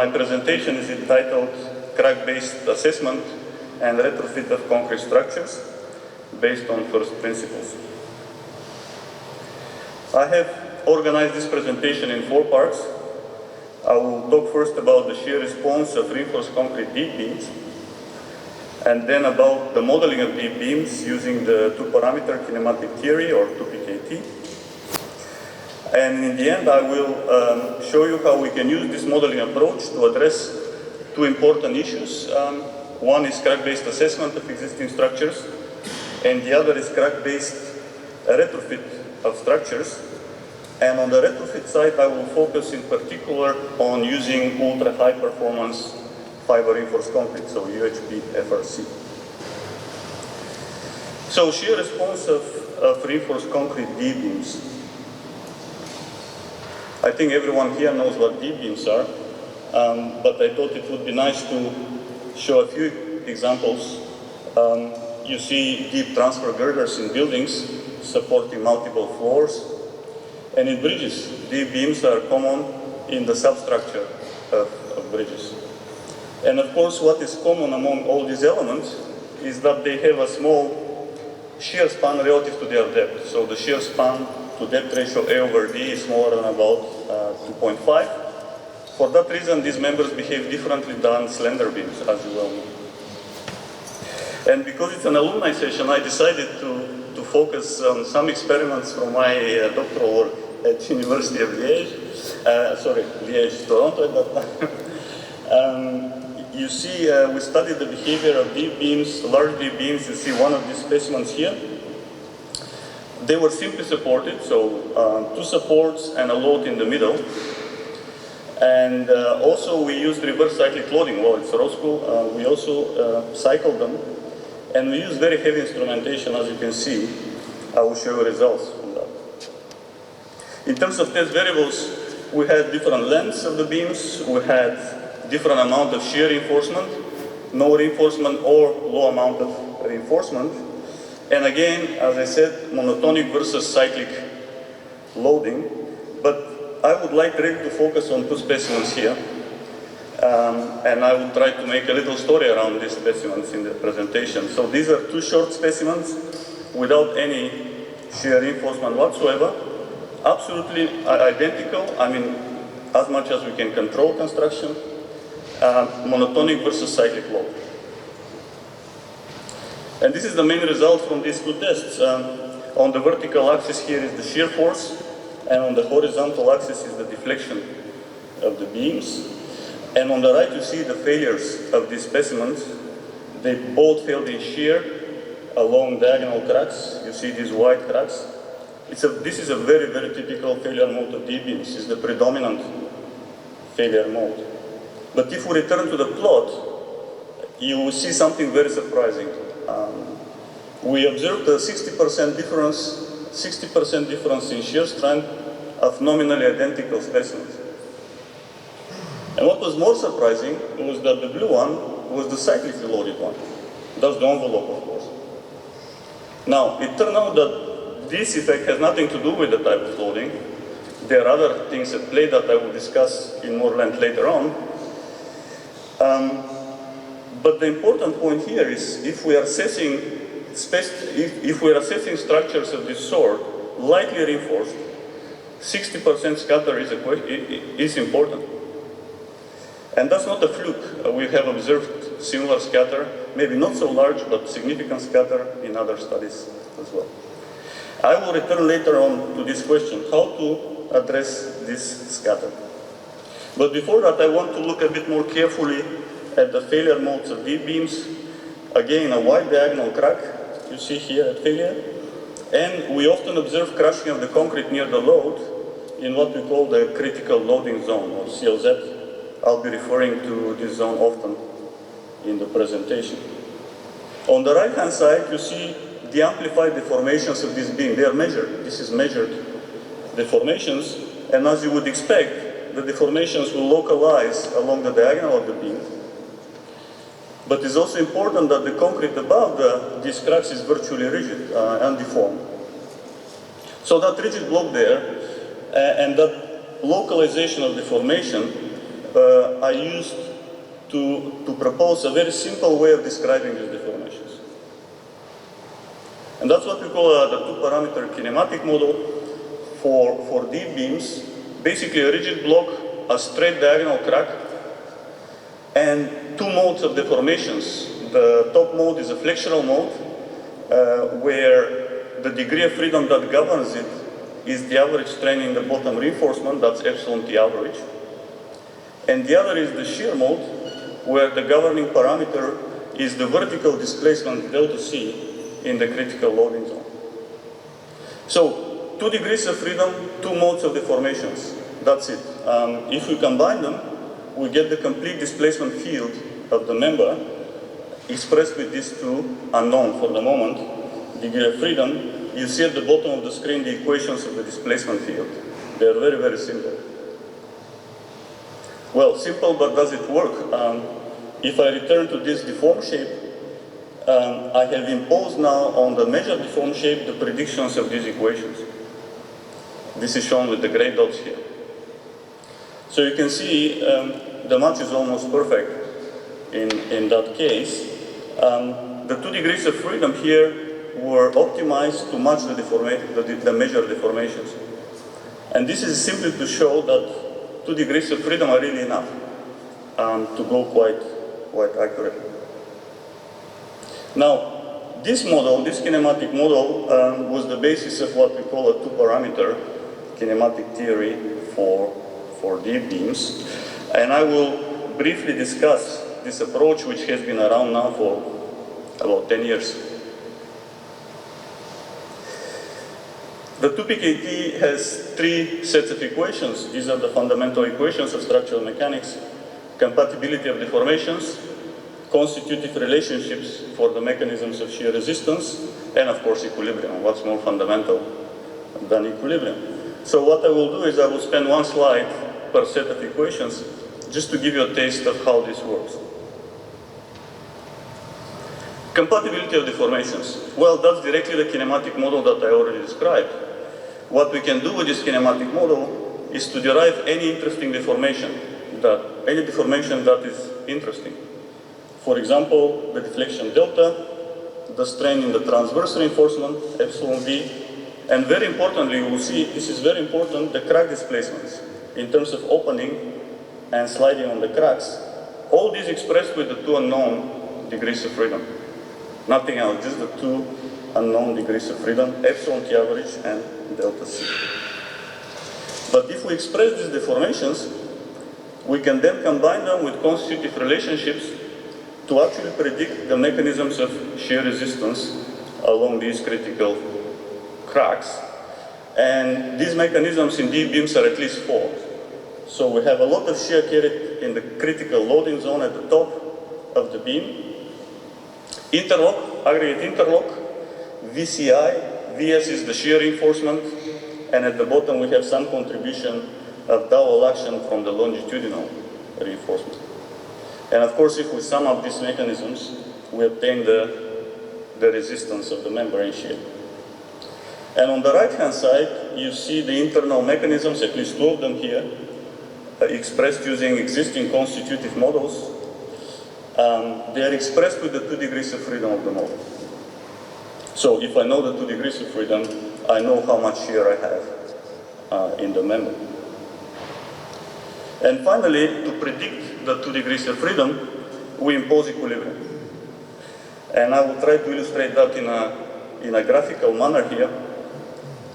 my presentation is entitled Crack-Based Assessment and Retrofit of Concrete Structures based on First Principles. I have organized this presentation in 4 parts. I will talk first about the shear response of reinforced concrete deep beams, and then about the modeling of deep beams using the 2-parameter kinematic theory, or 2PKT. And in the end, I will show you how we can use this modeling approach to address 2 important issues. One is crack-based assessment of existing structures, and the other is crack-based retrofit of structures. And on the retrofit side, I will focus in particular on using ultra-high performance fiber reinforced concrete, so UHP FRC. So shear response of reinforced concrete D-beams. I think everyone here knows what D-beams are, but I thought it would be nice to show a few examples. You see deep transfer girders in buildings supporting multiple floors. And in bridges, deep beams are common in the substructure of bridges. And of course, what is common among all these elements is that they have a small shear span relative to their depth. So the shear span to depth ratio A over D is smaller than about 2.5. For that reason, these members behave differently than slender beams, as you well know. And because it's an alumni session, I decided to focus on some experiments from my doctoral work at University of Liegi, Liegi, Toronto at that time. You see, we studied the behavior of deep beams, large deep beams. You see one of these specimens here. They were simply supported, so 2 supports and a load in the middle. And also we used reverse cyclic loading. Well, it's row school. We also cycled them. And we use very heavy instrumentation, as you can see. I will show you results from that. In terms of test variables, we had different lengths of the beams. We had different amount of shear reinforcement, no reinforcement or low amount of reinforcement. And again, as I said, monotonic versus cyclic loading. But I would like really to focus on 2 specimens here. And I will try to make a little story around these specimens in the presentation. So these are 2 short specimens without any shear reinforcement whatsoever. Absolutely identical, I mean, as much as we can control construction. Monotonic versus cyclic load. And this is the main result from these 2 tests. On the vertical axis here is the shear force, and on the horizontal axis is the deflection of the beams. And on the right, you see the failures of these specimens. They both failed in shear along diagonal cracks. You see these white cracks. This is a very, very typical failure mode of D-beams. It's the predominant failure mode. But if we return to the plot, you will see something very surprising. We observed a 60% difference in shear strength of nominally identical specimens. And what was more surprising was that the blue one was the cyclically loaded one. That's the envelope, of course. Now, it turned out that this effect has nothing to do with the type of loading. There are other things at play that I will discuss in more length later on. But the important point here is if we are assessing structures of this sort, lightly reinforced, 60% scatter is important. And that's not a fluke. We have observed similar scatter, maybe not so large, but significant scatter in other studies as well. I will return later on to this question, how to address this scatter. But before that, I want to look a bit more carefully at the failure modes of deep beams. Again, a wide diagonal crack, you see here at failure. And we often observe crushing of the concrete near the load in what we call the critical loading zone, or CLZ. I'll be referring to this zone often in the presentation. On the right-hand side, you see the amplified deformations of this beam. They are measured. This is measured deformations. And as you would expect, the deformations will localize along the diagonal of the beam. But it's also important that the concrete above these cracks is virtually rigid and deformed. So that rigid block there and that localization of deformation I used to propose a very simple way of describing these deformations. And that's what we call the two-parameter kinematic model for deep beams. Basically a rigid block, a straight diagonal crack, and two modes of deformations. The top mode is a flexural mode, where the degree of freedom that governs it is the average strain in the bottom reinforcement, that's epsilon T average. And the other is the shear mode, where the governing parameter is the vertical displacement delta C in the critical loading zone. So, 2 degrees of freedom, 2 modes of deformations. That's it. If we combine them, we get the complete displacement field of the member expressed with these two unknown for the moment, degree of freedom. You see at the bottom of the screen the equations of the displacement field. They are very, very simple. Well, simple, but does it work? If I return to this deformed shape, I have imposed now on the measured deformed shape the predictions of these equations. This is shown with the gray dots here. So you can see the match is almost perfect in that case. The 2 degrees of freedom here were optimized to match the measured deformations. And this is simply to show that 2 degrees of freedom are really enough to go quite accurately. Now, this model, this kinematic model, was the basis of what we call a two-parameter kinematic theory for deep beams. And I will briefly discuss this approach, which has been around now for about 10 years. The 2PKT has 3 sets of equations. These are the fundamental equations of structural mechanics: compatibility of deformations, constitutive relationships for the mechanisms of shear resistance, and of course equilibrium. What's more fundamental than equilibrium? So what I will do is I will spend 1 slide per set of equations just to give you a taste of how this works. Compatibility of deformations. Well, that's directly the kinematic model that I already described. What we can do with this kinematic model is to derive any interesting deformation, any deformation that is interesting. For example, the deflection delta, the strain in the transverse reinforcement, epsilon V, and very importantly, you will see, this is very important, the crack displacements in terms of opening and sliding on the cracks. All these expressed with the 2 unknown degrees of freedom. Nothing else, just the 2 unknown degrees of freedom, epsilon T average and delta C. But if we express these deformations, we can then combine them with constitutive relationships to actually predict the mechanisms of shear resistance along these critical cracks. And these mechanisms in deep beams are at least 4. So we have a lot of shear carried in the critical loading zone at the top of the beam. Interlock, aggregate interlock, VCI, VS is the shear reinforcement, and at the bottom we have some contribution of dowel action from the longitudinal reinforcement. And of course, if we sum up these mechanisms, we obtain the resistance of the membrane shear. And on the right-hand side, you see the internal mechanisms, at least 2 of them here, expressed using existing constitutive models. They are expressed with the 2 degrees of freedom of the model. So if I know the 2 degrees of freedom, I know how much shear I have in the member. And finally, to predict the 2 degrees of freedom, we impose equilibrium. And I will try to illustrate that in a graphical manner here.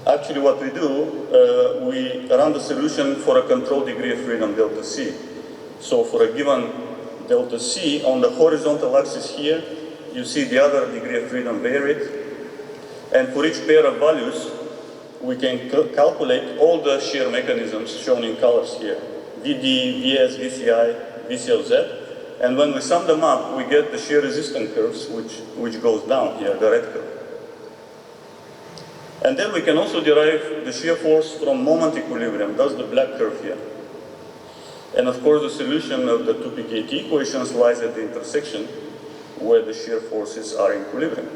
Actually, what we do, we run the solution for a controlled degree of freedom, delta C. So for a given delta C, on the horizontal axis here, you see the other degree of freedom varied. And for each pair of values, we can calculate all the shear mechanisms shown in colors here. VD, VS, VCI, VCLZ. And when we sum them up, we get the shear resistance curves, which goes down here, the red curve. And then we can also derive the shear force from moment equilibrium. That's the black curve here. And of course, the solution of the 2PKT equations lies at the intersection where the shear forces are in equilibrium.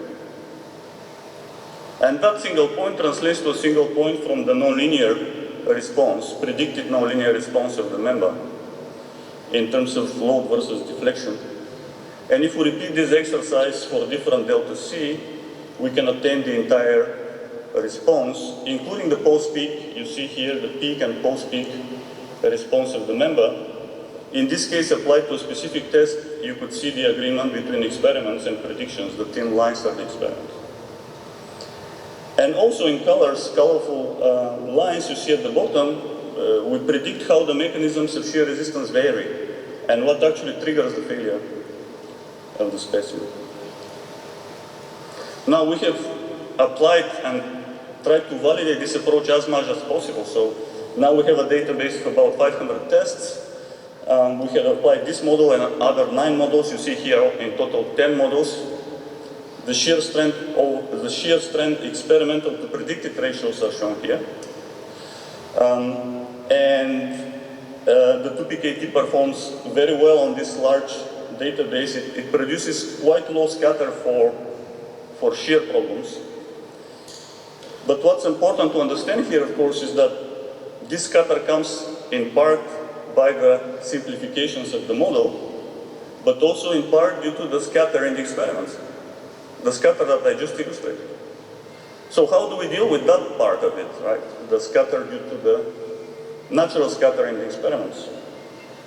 And that single point translates to a single point from the nonlinear response, predicted nonlinear response of the member. in terms of load versus deflection. And if we repeat this exercise for different delta C, we can obtain the entire response, including the post-peak. You see here the peak and post-peak response of the member. In this case, applied to a specific test, you could see the agreement between experiments and predictions. The thin lines are the experiments. And also in colors, colorful lines you see at the bottom, we predict how the mechanisms of shear resistance vary and what actually triggers the failure of the specimen. Now we have applied and tried to validate this approach as much as possible. So now we have a database of about 500 tests. We have applied this model and other 9 models. You see here in total 10 models. The shear strength experimental to predicted ratios are shown here. The 2PKT performs very well on this large database. It produces quite low scatter for shear problems. But what's important to understand here, of course, is that this scatter comes in part by the simplifications of the model, but also in part due to the scatter in the experiments, the scatter that I just illustrated. So how do we deal with that part of it, right? The scatter due to the natural scatter in the experiments.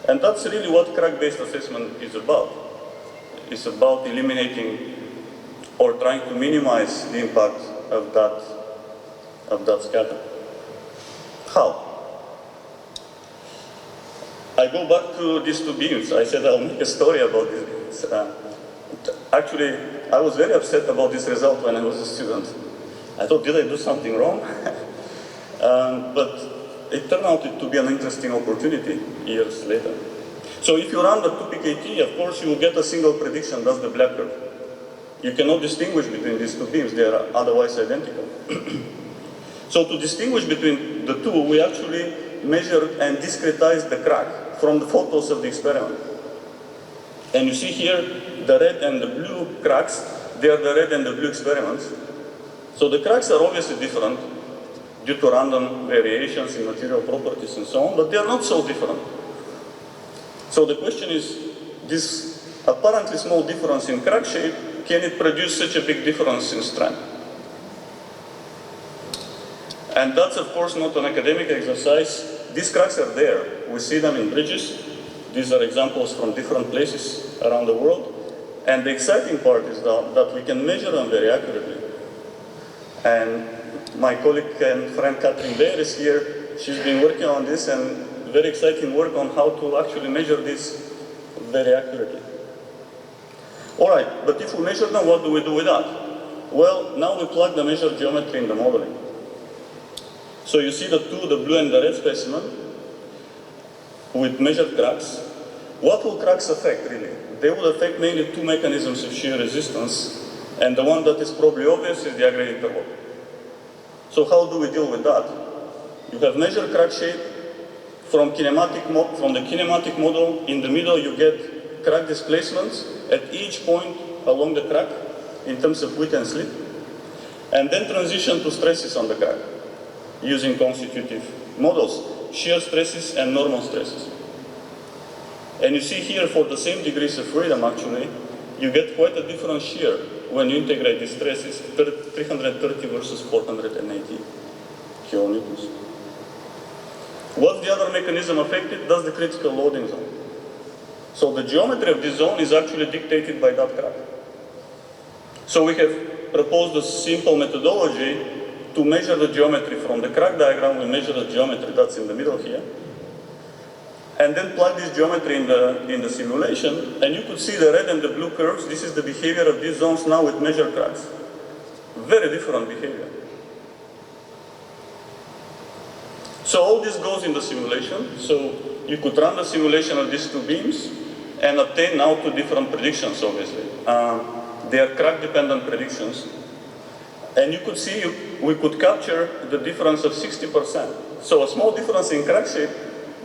And that's really what crack-based assessment is about. It's about eliminating or trying to minimize the impact of that scatter. How? I go back to these 2 beams. I said I'll make a story about these beams. Actually, I was very upset about this result when I was a student. I thought, did I do something wrong? But it turned out to be an interesting opportunity years later. So if you run the 2PKT, of course you will get a single prediction, that's the black curve. You cannot distinguish between these 2 beams, they are otherwise identical. So to distinguish between the two, we actually measured and discretized the crack from the photos of the experiment. And you see here the red and the blue cracks, they are the red and the blue experiments. So the cracks are obviously different due to random variations in material properties and so on, but they are not so different. So the question is, this apparently small difference in crack shape, can it produce such a big difference in strength? And that's of course not an academic exercise. These cracks are there. We see them in bridges. These are examples from different places around the world. And the exciting part is that we can measure them very accurately. And my colleague and friend Catherine Baer is here. She's been working on this and very exciting work on how to actually measure this very accurately. All right, but if we measure them, what do we do with that? Well, now we plug the measured geometry in the modeling. So you see the blue and the red specimen with measured cracks. What will cracks affect, really? They will affect mainly 2 mechanisms of shear resistance, and the one that is probably obvious is the aggregate load. So how do we deal with that? You have measured crack shape from the kinematic model. In the middle, you get crack displacements at each point along the crack in terms of width and slit, and then transition to stresses on the crack using constitutive models, shear stresses and normal stresses. And you see here, for the same degrees of freedom, actually, you get quite a different shear when you integrate these stresses, 330 versus 480 kilonewtons. What's the other mechanism affected? That's the critical loading zone. So the geometry of this zone is actually dictated by that crack. So we have proposed a simple methodology to measure the geometry from the crack diagram. We measure the geometry that's in the middle here, and then plug this geometry in the simulation, and you could see the red and the blue curves. This is the behavior of these zones now with measured cracks. Very different behavior. So all this goes in the simulation. So you could run the simulation of these 2 beams and obtain now 2 different predictions, obviously. They are crack-dependent predictions. And you could see we could capture the difference of 60%. So a small difference in crack shape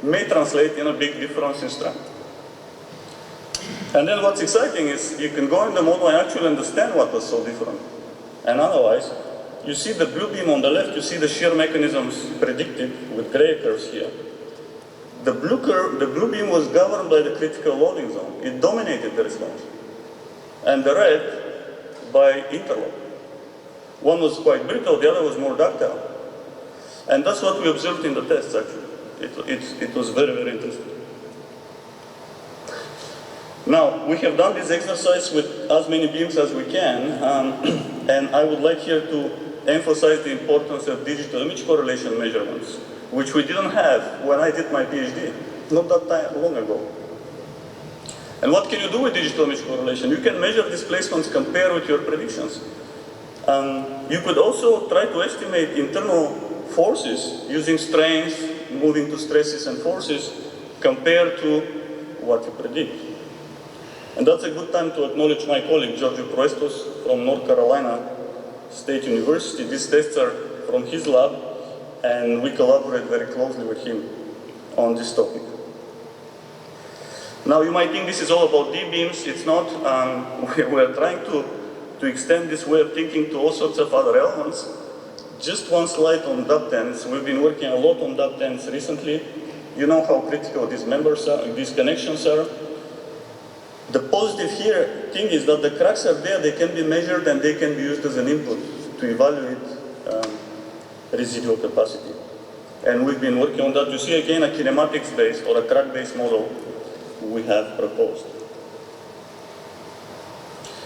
may translate in a big difference in strength. And then what's exciting is you can go in the model and actually understand what was so different and analyze. You see the blue beam on the left, you see the shear mechanisms predicted with gray curves here. The blue beam was governed by the critical loading zone. It dominated the response. And the red by interlock. One was quite brittle, the other was more ductile. And that's what we observed in the tests, actually. It was very, very interesting. Now, we have done this exercise with as many beams as we can, and I would like here to emphasize the importance of digital image correlation measurements, which we didn't have when I did my PhD, not that long ago. And what can you do with digital image correlation? You can measure displacements, compare with your predictions. You could also try to estimate internal forces using strains, moving to stresses and forces, compared to what you predict. And that's a good time to acknowledge my colleague, George Proestos from North Carolina State University. These tests are from his lab, and we collaborate very closely with him on this topic. Now, you might think this is all about D-beams. It's not. We're trying to extend this way of thinking to all sorts of other elements. Just one slide on ductants. We've been working a lot on ductants recently. You know how critical these members are, these connections are. The positive thing is that the cracks are there, they can be measured, and they can be used as an input to evaluate residual capacity. And we've been working on that. You see again a kinematics-based or a crack-based model we have proposed.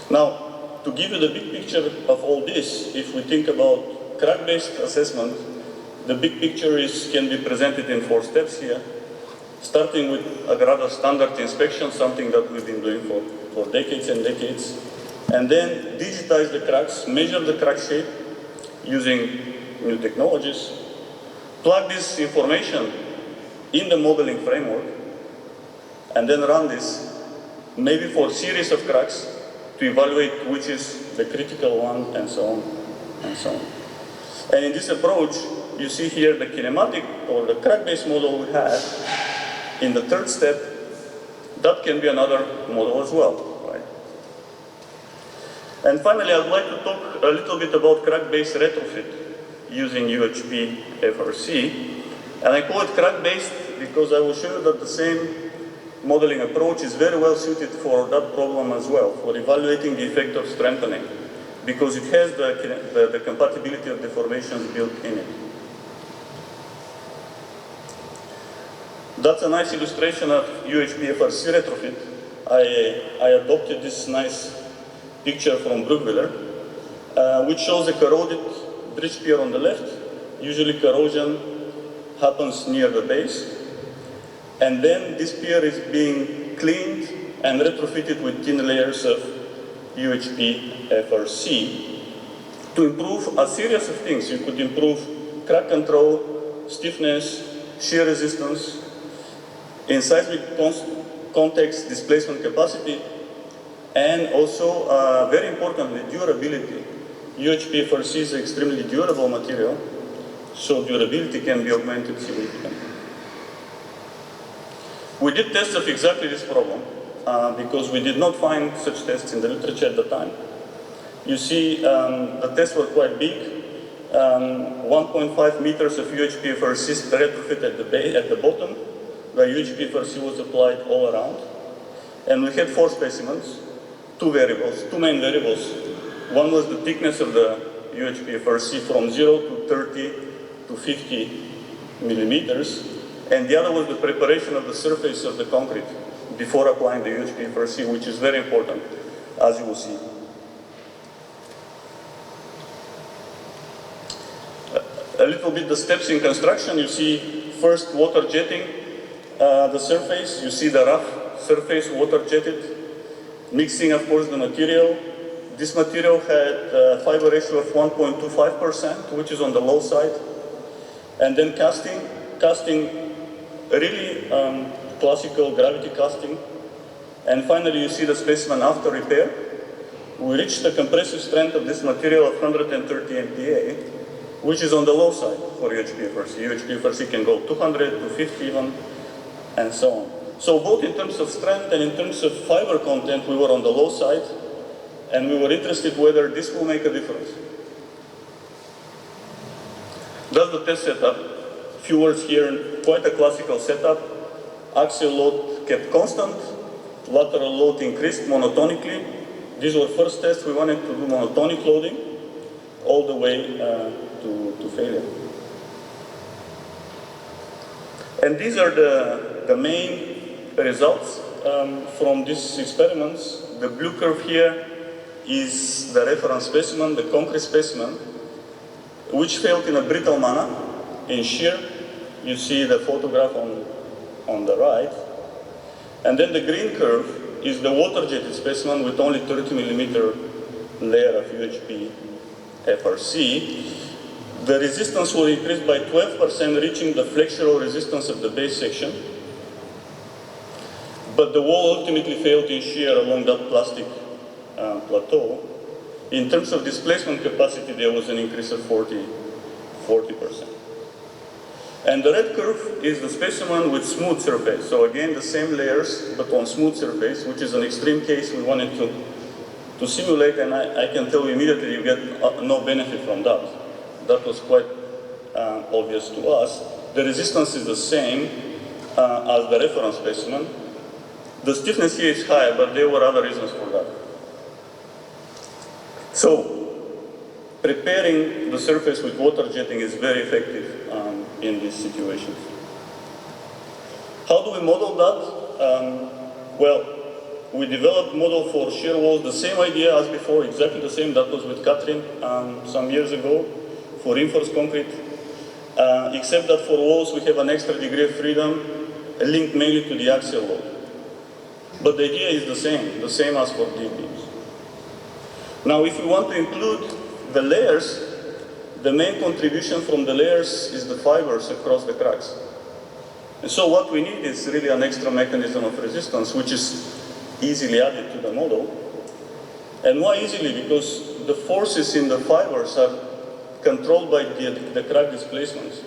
Now, to give you the big picture of all this, if we think about crack-based assessment, the big picture can be presented in 4 steps here. Starting with a rather standard inspection, something that we've been doing for decades and decades. And then digitize the cracks, measure the crack shape using new technologies. Plug this information in the modeling framework, and then run this, maybe for a series of cracks, to evaluate which is the critical one, and so on, and so on. And in this approach, you see here the kinematic, or the crack-based model we have. In the 3rd step, that can be another model as well, right? And finally, I'd like to talk a little bit about crack-based retrofit using UHP FRC. And I call it crack-based because I will show you that the same modeling approach is very well suited for that problem as well, for evaluating the effect of strengthening, because it has the compatibility of deformations built in it. That's a nice illustration of UHP FRC retrofit. I adopted this nice picture from Brookviller, which shows a corroded bridge pier on the left. Usually corrosion happens near the base. And then this pier is being cleaned and retrofitted with thin layers of UHP FRC to improve a series of things. You could improve crack control, stiffness, shear resistance, in seismic context, displacement capacity, and also, very importantly, durability. UHP FRC is an extremely durable material, so durability can be augmented significantly. We did tests of exactly this problem, because we did not find such tests in the literature at the time. You see, the tests were quite big. 1.5 meters of UHP FRC retrofit at the bottom. The UHP FRC was applied all around. And we had 4 specimens, 2 main variables. One was the thickness of the UHP FRC from 0 to 30 to 50 millimeters. And the other was the preparation of the surface of the concrete before applying the UHP FRC, which is very important, as you will see. A little bit the steps in construction. You see first water jetting the surface. You see the rough surface water jetted. Mixing, of course, the material. This material had a fiber ratio of 1.25%, which is on the low side. And then casting really classical gravity casting. And finally, you see the specimen after repair. We reached the compressive strength of this material of 130 MPa, which is on the low side for UHP FRC. UHP FRC can go 200, 250 even, and so on. So both in terms of strength and in terms of fiber content, we were on the low side, and we were interested whether this will make a difference. That's the test setup. Few words here, quite a classical setup. axial load kept constant, lateral load increased monotonically. These were first tests. We wanted to do monotonic loading all the way to failure. And these are the main results from these experiments. The blue curve here is the reference specimen, the concrete specimen, which failed in a brittle manner, in shear. You see the photograph on the right. And then the green curve is the water-jetted specimen with only 30 millimeter layer of UHP FRC. The resistance will increase by 12%, reaching the flexural resistance of the base section. But the wall ultimately failed in shear along that plastic plateau. In terms of displacement capacity, there was an increase of 40%. And the red curve is the specimen with smooth surface. So again, the same layers, but on smooth surface, which is an extreme case we wanted to simulate, and I can tell you immediately you get no benefit from that. That was quite obvious to us. The resistance is the same as the reference specimen. The stiffness here is higher, but there were other reasons for that. So, preparing the surface with water jetting is very effective in these situations. How do we model that? Well, we developed a model for shear walls, the same idea as before, exactly the same. That was with Catherine some years ago for reinforced concrete, except that for walls we have an extra degree of freedom linked mainly to the axial load. But the idea is the same as for deep beams. Now, if we want to include the layers, the main contribution from the layers is the fibers across the cracks. And so what we need is really an extra mechanism of resistance, which is easily added to the model. And why easily? Because the forces in the fibers are controlled by the crack displacements.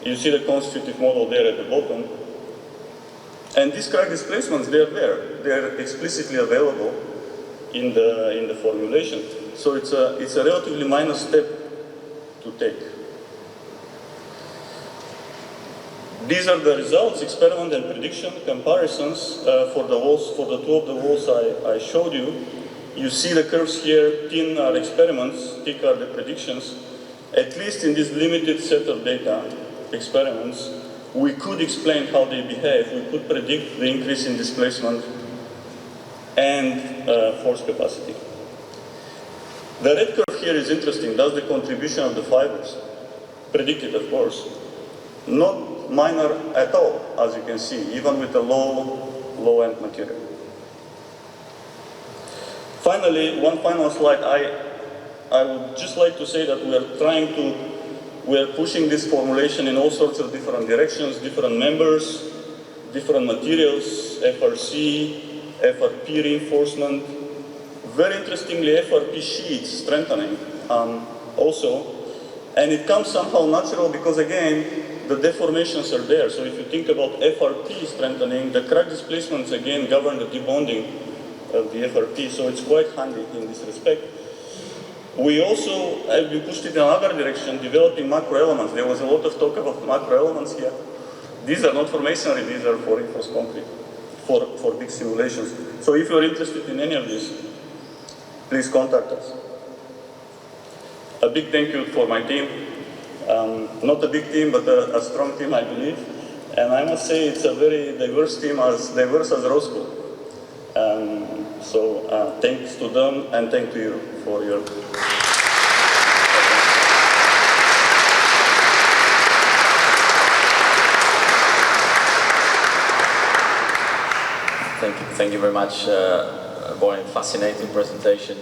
You see the constitutive model there at the bottom. And these crack displacements, they're there. They're explicitly available in the formulation. So it's a relatively minor step to take. These are the results, experiment and prediction comparisons for the walls, for the two of the walls I showed you. You see the curves here, thin are experiments, thick are the predictions. At least in this limited set of data, experiments, we could explain how they behave. We could predict the increase in displacement and force capacity. The red curve here is interesting. That's the contribution of the fibers. Predicted, of course. Not minor at all, as you can see, even with the low-end material. Finally, one final slide. I would just like to say that we are pushing this formulation in all sorts of different directions, different members, different materials, FRC, FRP reinforcement. Very interestingly, FRP sheets strengthening also. And it comes somehow natural because, again, the deformations are there. So if you think about FRP strengthening, the crack displacements, again, govern the debonding of the FRP. So it's quite handy in this respect. We also have been pushed in another direction, developing macro elements. There was a lot of talk about macro elements here. These are not for masonry, these are for reinforced concrete, for big simulations. So if you're interested in any of this, please contact us. A big thank you for my team. Not a big team, but a strong team, I believe. And I must say it's a very diverse team, as diverse as Rose School. So thanks to them and thank to you for your... Thank you very much, Boyan. Fascinating presentation,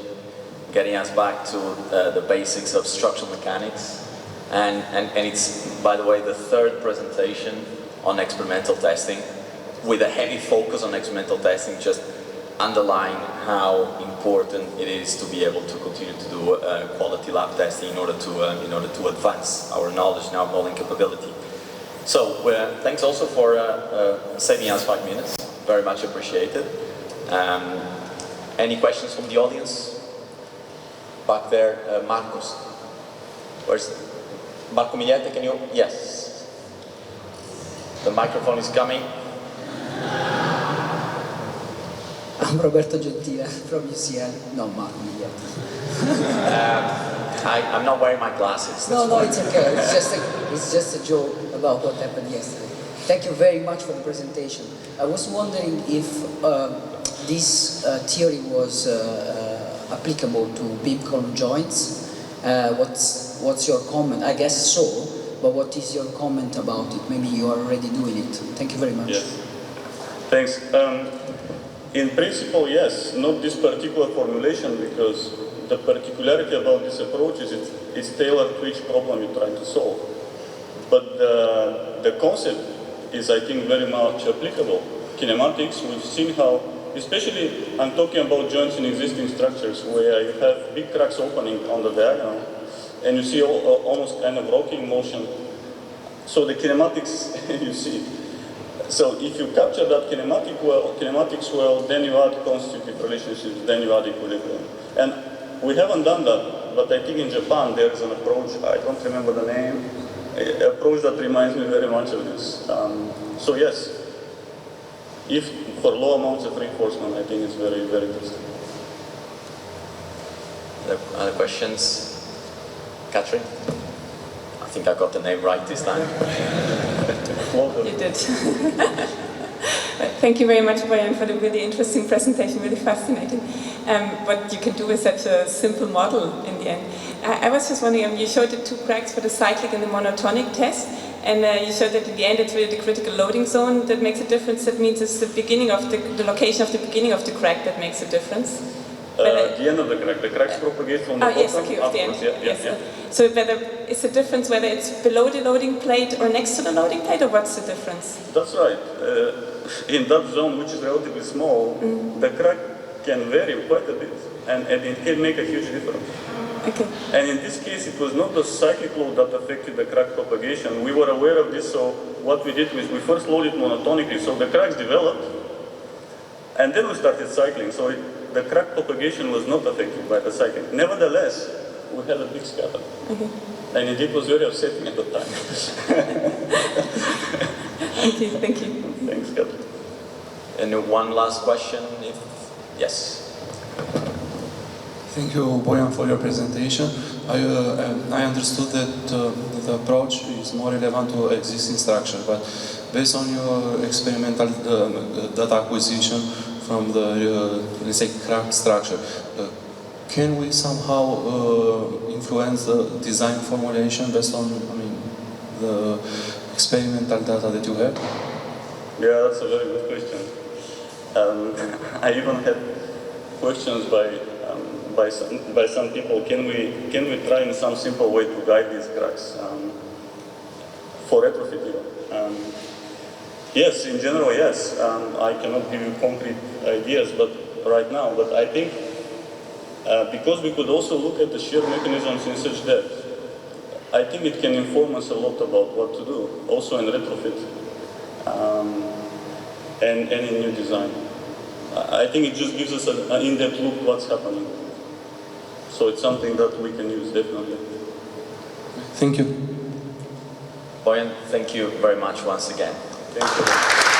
getting us back to the basics of structural mechanics. And it's, by the way, the third presentation on experimental testing, with a heavy focus on experimental testing, just underlying how important it is to be able to continue to do quality lab testing in order to advance our knowledge and our modeling capability. So thanks also for saving us 5 minutes. Very much appreciated. Any questions from the audience? Back there, Marcos. Where's Marco Migliete? Can you? Yes. The microphone is coming. I'm Roberto Gentile from UCL. No, Mark, I'm not wearing my glasses. No, it's okay. It's just a joke about what happened yesterday. Thank you very much for the presentation. I was wondering if this theory was applicable to beam column joints. What's your comment? I guess so, but what is your comment about it? Maybe you are already doing it. Thank you very much. Yes. Thanks. In principle, yes, not this particular formulation, because the particularity about this approach is it's tailored to each problem you're trying to solve. But the concept is, I think, very much applicable. Kinematics, we've seen how, especially I'm talking about joints in existing structures where you have big cracks opening on the diagonal, and you see almost kind of rocking motion. So the kinematics, you see. So if you capture that kinematics well, then you add constitutive relationships, then you add equilibrium. And we haven't done that, but I think in Japan there is an approach, I don't remember the name, an approach that reminds me very much of this. So yes, if for low amounts of reinforcement, I think it's very, very interesting. Other questions? Catherine? I think I got the name right this time. You did. Thank you very much, Boyan, for the really interesting presentation, really fascinating. What you can do with such a simple model in the end. I was just wondering, you showed the two cracks for the cyclic and the monotonic test, and you showed that in the end it's really the critical loading zone that makes a difference. That means it's the beginning of the location of the beginning of the crack that makes a difference. The end of the cracks propagate from the bottom. Yes, okay, of the end. Yes. So whether it's the difference whether it's below the loading plate or next to the loading plate, or what's the difference? That's right. In that zone, which is relatively small, the crack can vary quite a bit, and it can make a huge difference. Okay. And in this case, it was not the cyclic load that affected the crack propagation. We were aware of this, so what we did was we first loaded monotonically, so the cracks developed, and then we started cycling. So the crack propagation was not affected by the cycling. Nevertheless, we had a big scatter. And indeed it was very upsetting at the time. Thank you. Thanks, Captain. And one last question, if yes. Thank you, Boyan, for your presentation. I understood that the approach is more relevant to existing structure, but based on your experimental data acquisition from the, let's say, cracked structure, can we somehow influence the design formulation based on, the experimental data that you have? Yeah, that's a very good question. I even had questions by some people. Can we try in some simple way to guide these cracks for retrofit even? Yes, in general, yes. I cannot give you concrete ideas, but right now. But I think because we could also look at the shear mechanisms in such depth, I think it can inform us a lot about what to do, also in retrofit and in new design. I think it just gives us an in-depth look at what's happening. So it's something that we can use, definitely. Thank you. Boyan, thank you very much once again. Thank you.